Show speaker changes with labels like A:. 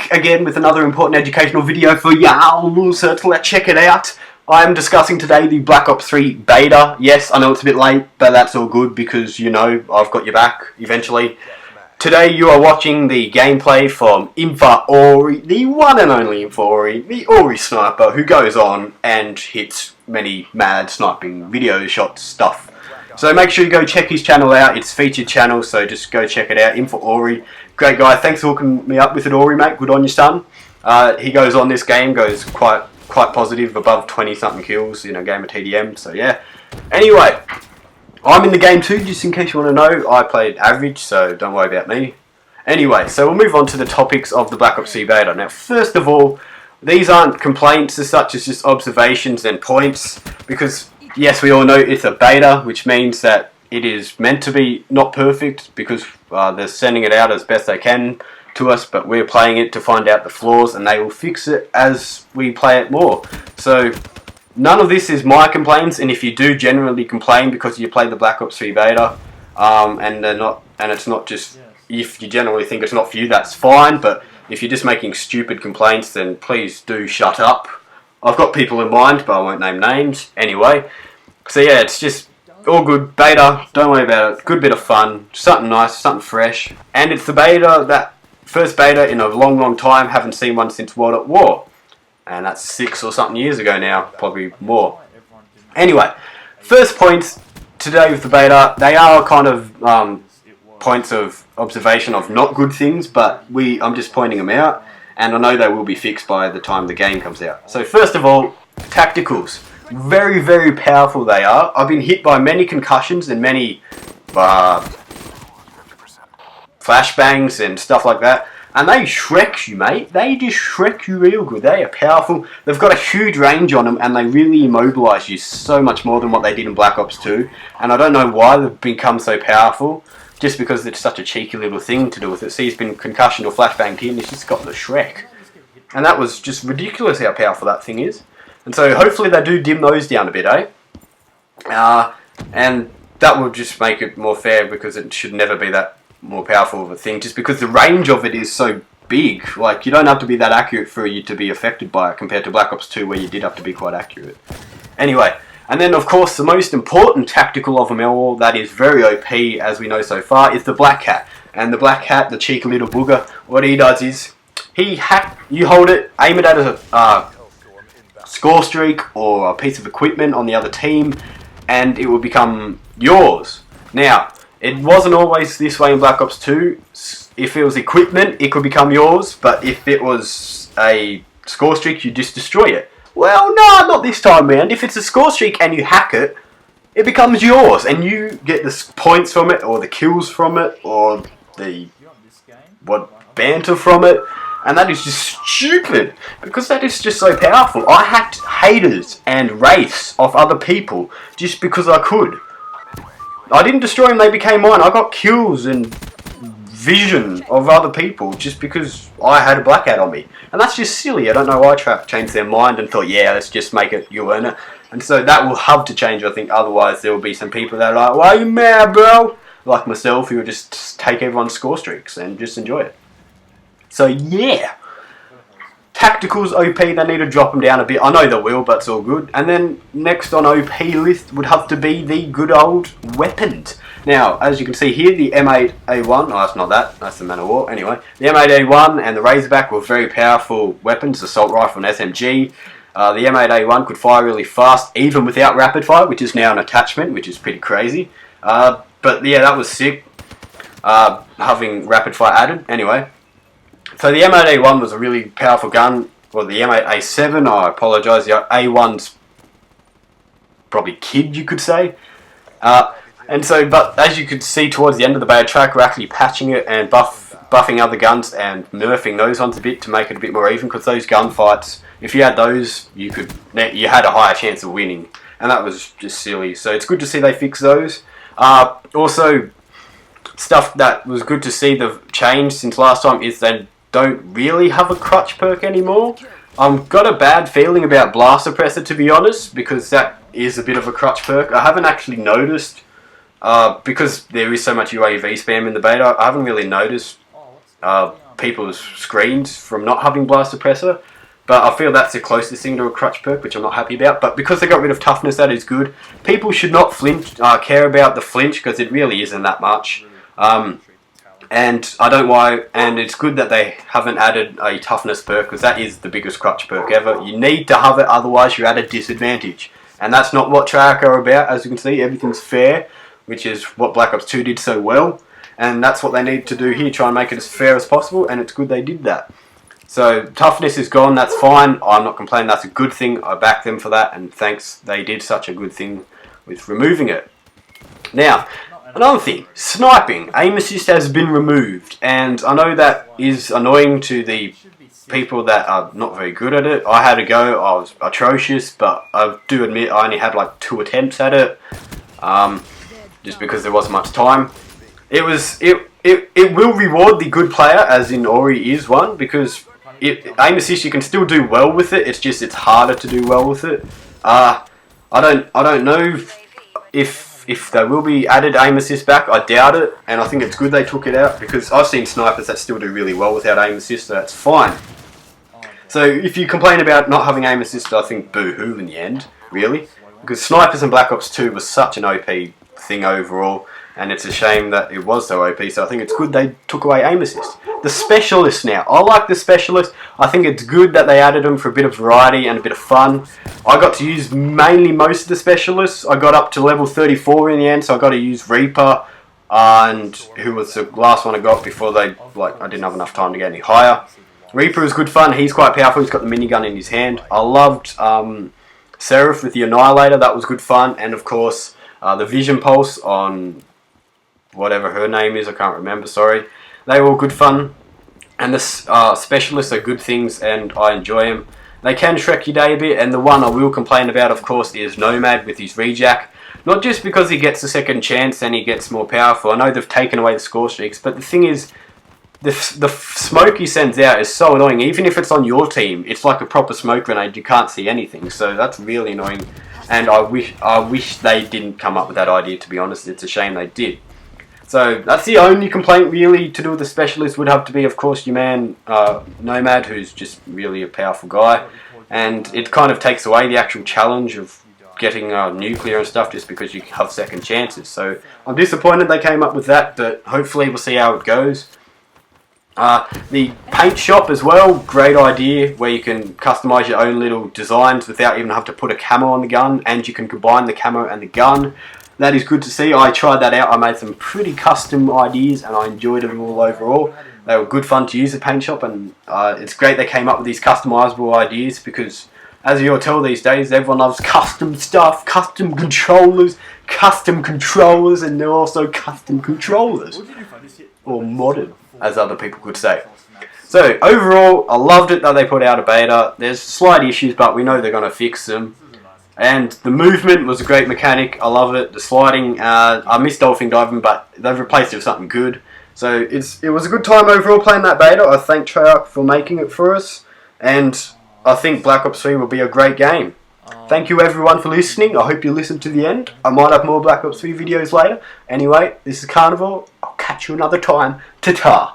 A: back again with another important educational video for y'all, so let's check it out. I'm discussing today the Black Ops 3 beta. Yes, I know it's a bit late, but that's all good because, you know, I've got your back eventually. Today you are watching the gameplay from enoy, the one and only enoy, the Ori sniper who goes on and hits many mad sniping video shots stuff. So make sure you go check his channel out. It's featured channel, so just go check it out. enoy, great guy. Thanks for hooking me up with it, Ori, mate. Good on you, son. He goes on this game, goes quite positive, above 20 something kills in a game of TDM. So yeah. Anyway, I'm in the game too, just in case you want to know. I played average, so don't worry about me. Anyway, so we'll move on to the topics of the Black Ops 3 beta. Now, first of all, these aren't complaints as such as just observations and points, because yes, we all know it's a beta, which means that it is meant to be not perfect, because they're sending it out as best they can to us, but we're playing it to find out the flaws, and they will fix it as we play it more. So none of this is my complaints, and if you do generally complain because you play the Black Ops 3 beta, and it's not just, if you generally think it's not for you, that's fine, but if you're just making stupid complaints, then please do shut up. I've got people in mind, but I won't name names. Anyway, so yeah, it's just all good. Beta, don't worry about it. Good bit of fun, something nice, something fresh. And it's the beta, that first beta in a long time. Haven't seen one since World at War. And that's 6 or something years ago now, probably more. Anyway, first points today with the beta. They are kind of points of observation of not good things, but I'm just pointing them out. And I know they will be fixed by the time the game comes out. So first of all, tacticals. Very, very powerful they are. I've been hit by many concussions and many flashbangs and stuff like that. And they Shrek you, mate. They just Shrek you real good. They are powerful. They've got a huge range on them, and they really immobilise you so much more than what they did in Black Ops 2. And I don't know why they've become so powerful. Just because it's such a cheeky little thing to do with it. See, he's been concussioned or flashbanged here, and he's just got the Shrek. And that was just ridiculous how powerful that thing is. And so hopefully they do dim those down a bit, eh? And that will just make it more fair, because it should never be that more powerful of a thing, just because the range of it is so big. Like, you don't have to be that accurate for you to be affected by it, compared to Black Ops 2 where you did have to be quite accurate. Anyway. And then, of course, the most important tactical of them all, that is very OP, as we know so far, is the Black Hat. And the Black Hat, the cheeky little booger, what he does is, you hold it, aim it at a score streak or a piece of equipment on the other team, and it will become yours. Now, it wasn't always this way in Black Ops 2. If it was equipment, it could become yours, but if it was a score streak, you just destroy it. Well, no, not this time round. If it's a score streak and you hack it, it becomes yours, and you get the points from it, or the kills from it, or the banter from it, and that is just stupid, because that is just so powerful. I hacked haters and wraiths off other people just because I could. I didn't destroy them, they became mine. I got kills and vision of other people just because I had a Black Hat on me, and that's just silly. I don't know why Trap changed their mind and thought, yeah, let's just make it you earn it. And so that will have to change, I think. Otherwise there will be some people that are like, why are you mad, bro? Like myself, who will just take everyone's score streaks and just enjoy it. So yeah, tacticals OP, they need to drop them down a bit. I know they will, but it's all good. And then next on OP list would have to be the good old weapons. Now, as you can see here, the M8A1, oh, that's not that, that's the Man of War. Anyway, the M8A1 and the Razorback were very powerful weapons, assault rifle and SMG. The M8A1 could fire really fast, even without rapid fire, which is now an attachment, which is pretty crazy. But yeah, that was sick, having rapid fire added. Anyway, so the M8A1 was a really powerful gun, or the M8A7, I apologise, the A1's probably kid, you could say. And so, but as you could see towards the end of the beta track, we're actually patching it and buffing other guns and nerfing those ones a bit to make it a bit more even, because those gunfights, if you had those, you had a higher chance of winning, and that was just silly. So it's good to see they fix those. Also, stuff that was good to see the change since last time is they don't really have a crutch perk anymore. I've got a bad feeling about Blast Suppressor, to be honest, because that is a bit of a crutch perk. I haven't actually noticed. Because there is so much UAV spam in the beta, I haven't really noticed people's screens from not having blast suppressor. But I feel that's the closest thing to a crutch perk, which I'm not happy about. But because they got rid of toughness, that is good. People should not care about the flinch, because it really isn't that much. And I don't why, and it's good that they haven't added a toughness perk, because that is the biggest crutch perk ever. You need to have it, otherwise you're at a disadvantage. And that's not what Treyarch are about. As you can see, everything's fair, which is what Black Ops 2 did so well. And that's what they need to do here, try and make it as fair as possible, and it's good they did that. So toughness is gone, that's fine. I'm not complaining, that's a good thing. I back them for that, and thanks, they did such a good thing with removing it. Now, another thing, sniping. Aim assist has been removed, and I know that is annoying to the people that are not very good at it. I had a go, I was atrocious, but I do admit I only had like 2 attempts at it, just because there wasn't much time. It will reward the good player, as in Ori is one, because aim assist you can still do well with it. It's just it's harder to do well with it. I don't know if they will be added aim assist back. I doubt it, and I think it's good they took it out, because I've seen snipers that still do really well without aim assist, so that's fine. So if you complain about not having aim assist, I think boo-hoo in the end, really, because snipers in Black Ops 2 was such an OP thing overall. And it's a shame that it was so OP, so I think it's good they took away aim assist. The specialists now. I like the specialists. I think it's good that they added them for a bit of variety and a bit of fun. I got to use mainly most of the specialists. I got up to level 34 in the end, so I got to use Reaper, and who was the last one I got before I didn't have enough time to get any higher. Reaper is good fun. He's quite powerful. He's got the minigun in his hand. I loved Seraph with the Annihilator. That was good fun. And of course, the Vision Pulse on whatever her name is, I can't remember, sorry. They were all good fun, and the specialists are good things, and I enjoy them. They can Shrek your day a bit, and the one I will complain about, of course, is Nomad with his rejack. Not just because he gets a second chance and he gets more powerful. I know they've taken away the score streaks, but the thing is, the smoke he sends out is so annoying. Even if it's on your team, it's like a proper smoke grenade. You can't see anything, so that's really annoying. And I wish they didn't come up with that idea, to be honest. It's a shame they did. So that's the only complaint really to do with the specialist. Would have to be, of course, your man Nomad, who's just really a powerful guy, and it kind of takes away the actual challenge of getting nuclear and stuff just because you have second chances. So I'm disappointed they came up with that, but hopefully we'll see how it goes. The paint shop as well, great idea, where you can customise your own little designs without even having to put a camo on the gun, and you can combine the camo and the gun. That is good to see. I tried that out. I made some pretty custom ideas, and I enjoyed them all overall. They were good fun to use at Paint Shop, and it's great they came up with these customisable ideas, because as you'll tell these days, everyone loves custom stuff, custom controllers, and they're also custom controllers. Or modded, as other people could say. So overall, I loved it that they put out a beta. There's slight issues, but we know they're going to fix them. And the movement was a great mechanic. I love it. The sliding, I miss dolphin diving, but they've replaced it with something good. So it was a good time overall playing that beta. I thank Treyarch for making it for us, and I think Black Ops 3 will be a great game. Thank you everyone for listening. I hope you listened to the end. I might have more Black Ops 3 videos later. Anyway, this is Carnival. I'll catch you another time. Ta-ta.